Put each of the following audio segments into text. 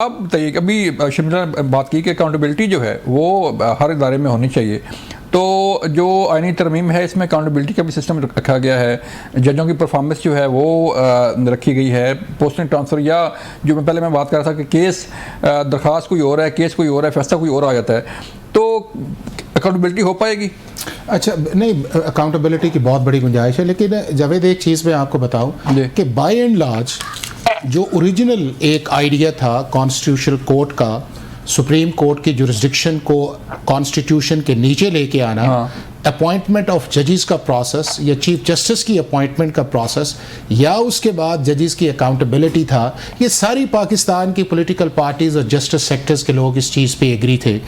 آپ بتائیے کہ ابھی شملہ نے بات کی کہ اکاؤنٹیبلٹی جو ہے وہ ہر ادارے میں ہونی چاہیے، تو جو آئینی ترمیم ہے اس میں اکاؤنٹیبلٹی کا بھی سسٹم رکھا گیا ہے، ججوں کی پرفارمنس جو ہے وہ رکھی گئی ہے، پوسٹنگ ٹرانسفر یا جو پہلے میں بات کر رہا تھا کہ کیس درخواست کوئی اور ہے، کیس کوئی اور ہے، فیصلہ کوئی اور آ جاتا ہے، تو اکاؤنٹیبلٹی ہو پائے گی؟ اچھا نہیں، اکاؤنٹیبلٹی کی بہت بڑی گنجائش ہے، لیکن جاوید ایک چیز میں آپ کو بتاؤں کہ بائی اینڈ لارج جو اوریجنل ایک آئیڈیا تھا کانسٹیٹیوشنل کورٹ کا، سپریم کورٹ کی جورسڈکشن کو کانسٹیٹیوشن کے نیچے لے کے آنا، اپوائنٹمنٹ آف ججز کا پروسیس یا چیف جسٹس کی اپوائنٹمنٹ کا پروسیس، یا اس کے بعد ججز کی اکاؤنٹیبلٹی تھا، یہ ساری پاکستان کی پولیٹیکل پارٹیز اور جسٹس سیکٹرز کے لوگ اس چیز پہ ایگری تھے۔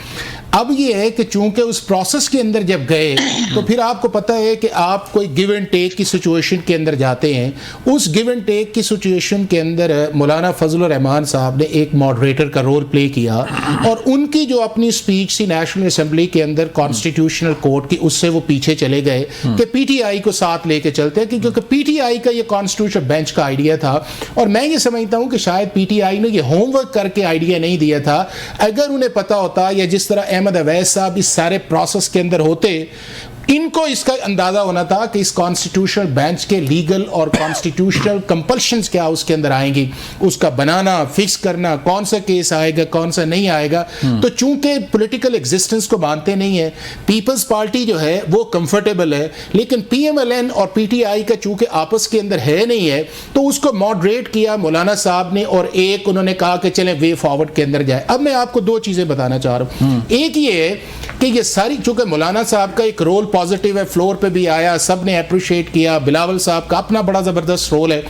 اب یہ ہے کہ چونکہ اس پروسیس کے اندر جب گئے تو پھر آپ کو پتہ ہے کہ آپ کوئی گیو اینڈ ٹیک کی سچویشن کے اندر جاتے ہیں۔ اس گیو اینڈ ٹیک کی سچویشن کے اندر مولانا فضل الرحمان صاحب نے ایک ماڈریٹر کا رول پلے کیا، اور ان کی جو اپنی سپیچ سی نیشنل اسمبلی کے اندر کانسٹیٹیوشنل کورٹ کی، اس سے وہ پیچھے چلے گئے کہ پی ٹی آئی کو ساتھ لے کے چلتے ہیں، کیونکہ پی ٹی آئی کا یہ کانسٹیٹیوشن بینچ کا آئیڈیا تھا، اور میں یہ سمجھتا ہوں کہ شاید پی ٹی آئی نے یہ ہوم ورک کر کے آئیڈیا نہیں دیا تھا۔ اگر انہیں پتا ہوتا، یا جس طرح احمد اویس صاحب اس سارے پروسیس کے اندر ہوتے، ان کو اس کا اندازہ ہونا تھا کہ اس کانسٹیٹیوشنل بینچ کے لیگل اور کانسٹیٹیوشنل کمپلشنز کیا اس کے اندر آئیں گی، اس کا بنانا، فکس کرنا، کون سا کیس آئے گا، کون سا نہیں آئے گا۔ تو چونکہ پولیٹیکل ایگزسٹنس کو مانتے نہیں ہیں، پیپلز پارٹی جو ہے وہ کمفرٹیبل ہے، لیکن پی ایم ایل این اور پی ٹی آئی کا چونکہ آپس کے اندر ہے نہیں ہے، تو اس کو ماڈریٹ کیا مولانا صاحب نے، اور ایک انہوں نے کہا کہ چلیں وے فارورڈ کے اندر جائے۔ اب میں آپ کو دو چیزیں بتانا چاہ رہا ہوں، ایک یہ ہے کہ یہ ساری، چونکہ مولانا صاحب کا ایک رول پازیٹیو ہے، فلور پہ بھی آیا، سب نے اپریشیٹ کیا، بلاول صاحب کا اپنا بڑا زبردست رول ہے۔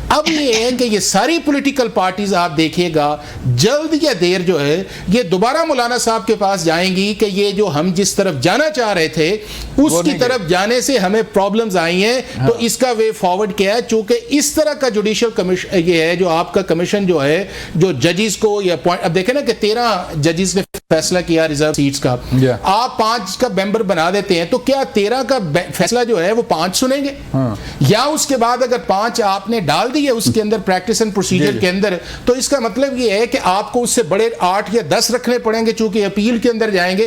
اب یہ ہے کہ یہ ساری پولیٹیکل پارٹیز آپ دیکھیے گا جلد یا دیر جو ہے یہ دوبارہ مولانا صاحب کے پاس جائیں گی کہ یہ جو ہم جس طرف جانا چاہ رہے تھے اس کی طرف جانے سے ہمیں پرابلمز آئی ہیں، تو اس کا وے فارورڈ کیا ہے۔ چونکہ اس طرح کا جوڈیشل کمیشن یہ ہے، جو آپ کا کمیشن جو ہے، جو ججز کو یا اب دیکھیں نا کہ 13 ججز نے فیصلہ کیا ریزرو سیٹس کا، آپ 5 کا ممبر بنا دیتے ہیں، تو کیا 13 کا فیصلہ جو ہے وہ 5 سنیں گے؟ یا اس کے بعد اگر 5 آپ نے ڈال دی ہے اس کے اندر پریکٹس اینڈ پروسیجر کے اندر، تو اس کا مطلب یہ ہے کہ آپ کو اس سے بڑے 8 یا 10 رکھنے پڑیں گے، چونکہ اپیل کے اندر جائیں گے۔